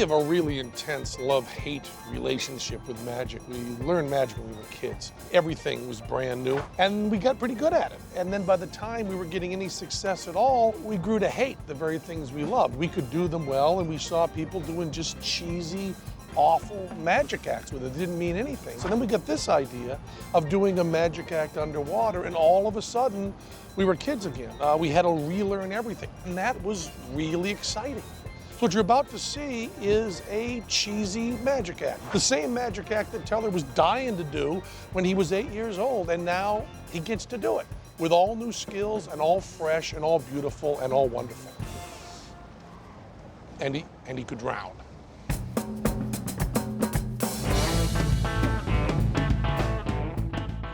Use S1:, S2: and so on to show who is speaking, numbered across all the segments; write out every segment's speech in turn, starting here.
S1: have a really intense love-hate relationship with magic. We learned magic when we were kids. Everything was brand new, and we got pretty good at it. And then by the time we were getting any success at all, we grew to hate the very things we loved. We could do them well, and we saw people doing just cheesy, awful magic acts with it. It didn't mean anything. So then we got this idea of doing a magic act underwater, and all of a sudden, we were kids again. We had to relearn everything, and that was really exciting. So what you're about to see is a cheesy magic act. The same magic act that Teller was dying to do when he was 8 years old, and now he gets to do it with all new skills and all fresh and all beautiful and all wonderful. And he could drown.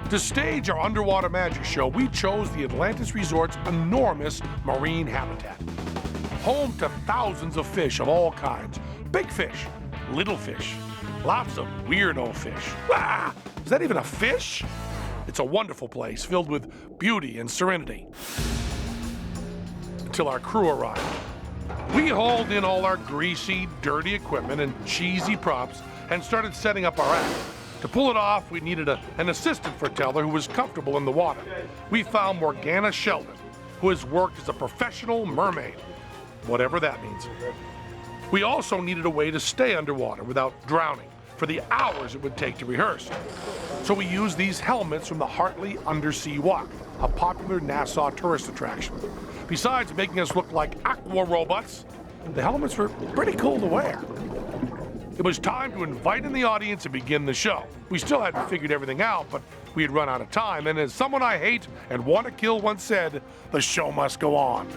S1: To stage our underwater magic show, we chose the Atlantis Resort's enormous marine habitat. Home to thousands of fish of all kinds. Big fish, little fish, lots of weirdo fish. Ah, is that even a fish? It's a wonderful place filled with beauty and serenity. Until our crew arrived. We hauled in all our greasy, dirty equipment and cheesy props and started setting up our act. To pull it off, we needed an assistant for Teller who was comfortable in the water. We found Morgana Sheldon, who has worked as a professional mermaid, whatever that means. We also needed a way to stay underwater without drowning for the hours it would take to rehearse. So we used these helmets from the Hartley Undersea Walk, a popular Nassau tourist attraction. Besides making us look like aqua robots, the helmets were pretty cool to wear. It was time to invite in the audience and begin the show. We still hadn't figured everything out, but we had run out of time, and as someone I hate and want to kill once said, the show must go on.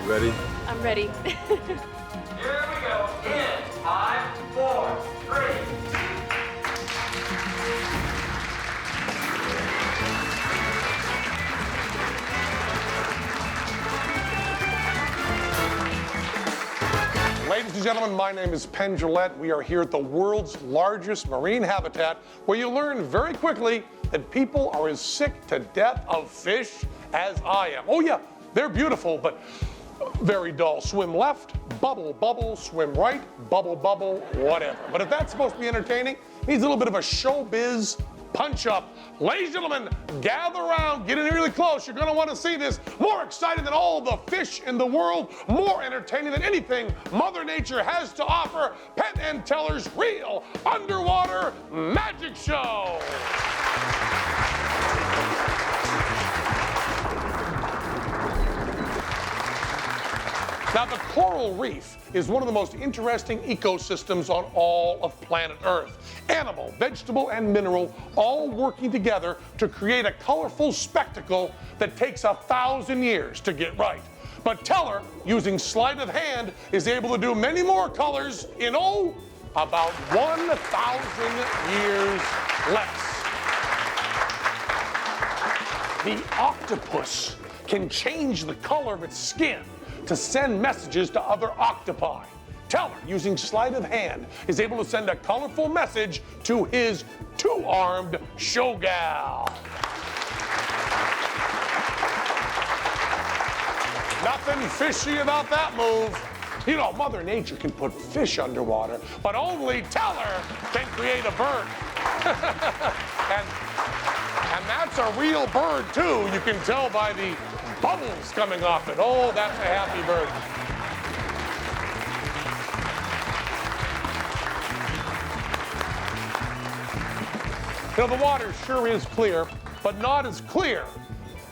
S2: You ready?
S3: I'm ready.
S4: Here we go. In 5, 4, 3.
S1: Ladies and gentlemen, my name is Penn. We are here at the world's largest marine habitat, where you learn very quickly that people are as sick to death of fish as I am. Oh yeah, they're beautiful, but very dull. Swim left, bubble, bubble, swim right, bubble, bubble, whatever. But if that's supposed to be entertaining, it needs a little bit of a showbiz punch up. Ladies and gentlemen, gather around, get in really close. You're gonna want to see this. More exciting than all the fish in the world, more entertaining than anything Mother Nature has to offer. Penn and Teller's real underwater magic show. Now, the coral reef is one of the most interesting ecosystems on all of planet Earth. Animal, vegetable, and mineral all working together to create a colorful spectacle that takes 1,000 years to get right. But Teller, using sleight of hand, is able to do many more colors in, about 1,000 years less. The octopus can change the color of its skin to send messages to other octopi. Teller, using sleight of hand, is able to send a colorful message to his two-armed showgal. Nothing fishy about that move. You know, Mother Nature can put fish underwater, but only Teller can create a bird. and that's a real bird, too. You can tell by the bubbles coming off it. Oh, that's a happy bird. You know, the water sure is clear, but not as clear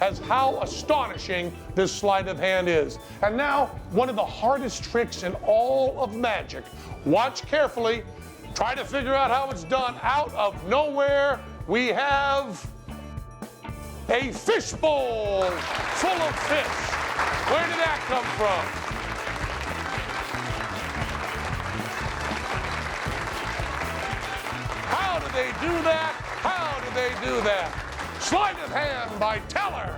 S1: as how astonishing this sleight of hand is. And now, one of the hardest tricks in all of magic. Watch carefully. Try to figure out how it's done. Out of nowhere, we have a fishbowl full of fish. Where did that come from? How did they do that? How did they do that? Sleight of hand by Teller.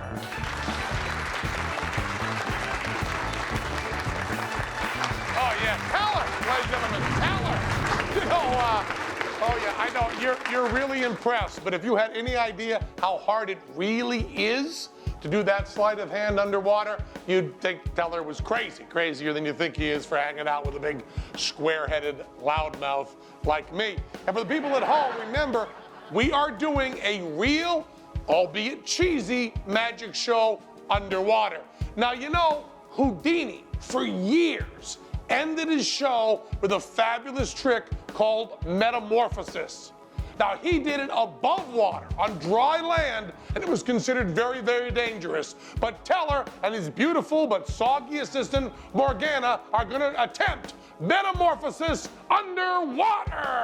S1: Oh yeah, Teller, ladies and gentlemen, Teller. You know, oh yeah, I know, you're really impressed, but if you had any idea how hard it really is, to do that sleight of hand underwater, you'd think Teller was crazy, crazier than you think he is for hanging out with a big square-headed loudmouth like me. And for the people at home, remember, we are doing a real, albeit cheesy, magic show underwater. Now, you know, Houdini, for years, ended his show with a fabulous trick called Metamorphosis. Now, he did it above water, on dry land, and it was considered very, very dangerous. But Teller and his beautiful but soggy assistant, Morgana, are going to attempt Metamorphosis underwater.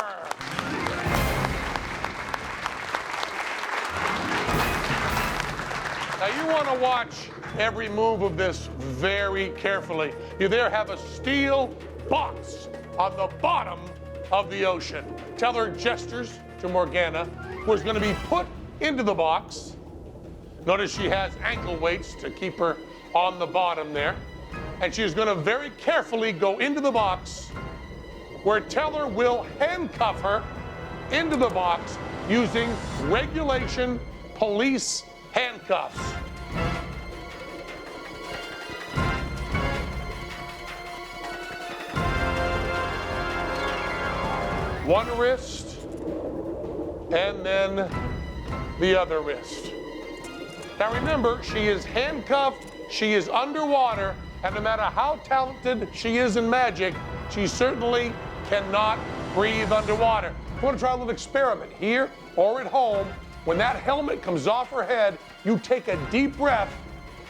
S1: Now, you want to watch every move of this very carefully. You there have a steel box on the bottom of the ocean. Teller gestures to Morgana, who is going to be put into the box. Notice she has ankle weights to keep her on the bottom there. And she is going to very carefully go into the box, where Teller will handcuff her into the box using regulation police handcuffs. One wrist, and then the other wrist. Now remember, she is handcuffed, she is underwater, and no matter how talented she is in magic, she certainly cannot breathe underwater. If you want to try a little experiment here or at home, when that helmet comes off her head, you take a deep breath,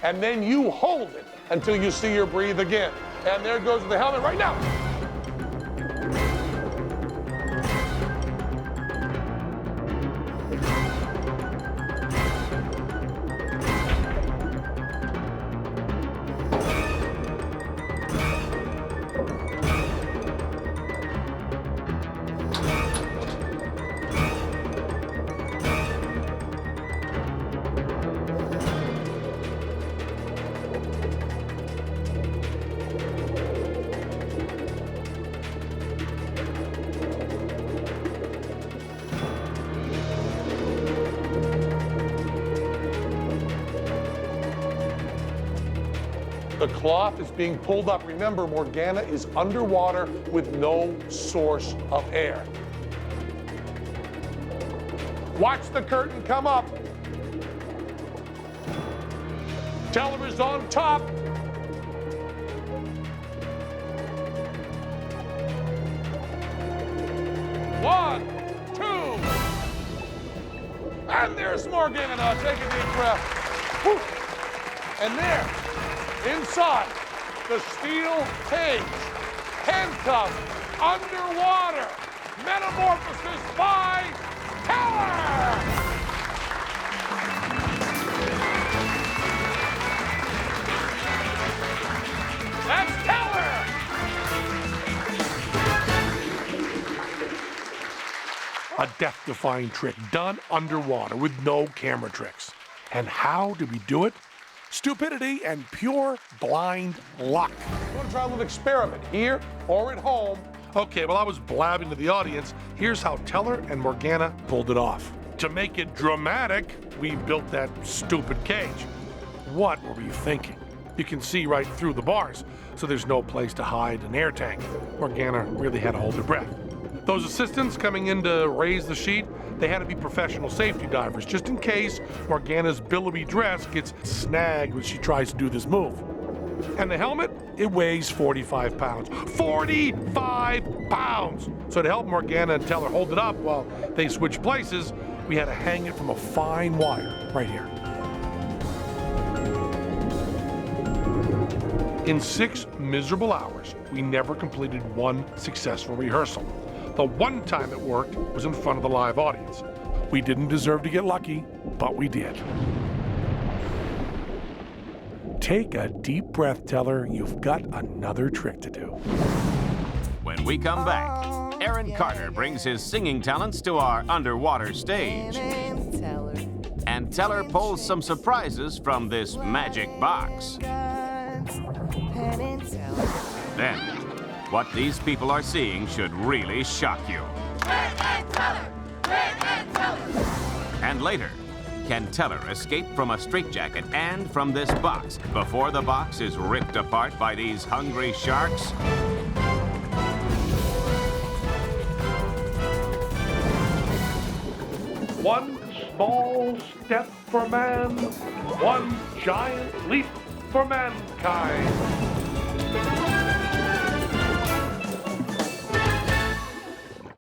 S1: and then you hold it until you see her breathe again. And there goes the helmet right now. The cloth is being pulled up. Remember, Morgana is underwater with no source of air. Watch the curtain come up. Teller is on top. One, two, and there's Morgana. Take a deep breath. Whew. And there, inside the steel cage, handcuffed, underwater, Metamorphosis by Teller! That's Teller! A death-defying trick done underwater with no camera tricks. And how did we do it? Stupidity and pure blind luck. You want to try a little experiment here or at home? Okay, well, I was blabbing to the audience. Here's how Teller and Morgana pulled it off. To make it dramatic, we built that stupid cage. What were we thinking? You can see right through the bars, so there's no place to hide an air tank. Morgana really had to hold her breath. Those assistants coming in to raise the sheet, they had to be professional safety divers, just in case Morgana's billowy dress gets snagged when she tries to do this move. And the helmet, it weighs 45 pounds. 45 pounds! So to help Morgana and Teller hold it up while they switch places, we had to hang it from a fine wire right here. In 6 miserable hours, we never completed one successful rehearsal. The one time it worked was in front of the live audience. We didn't deserve to get lucky, but we did. Take a deep breath, Teller. You've got another trick to do.
S2: When we come back, Aaron Carter brings his singing talents to our underwater stage. And Teller pulls some surprises from this magic box. Then, what these people are seeing should really shock you. And later, can Teller escape from a straitjacket and from this box before the box is ripped apart by these hungry sharks?
S1: One small step for man, one giant leap for mankind.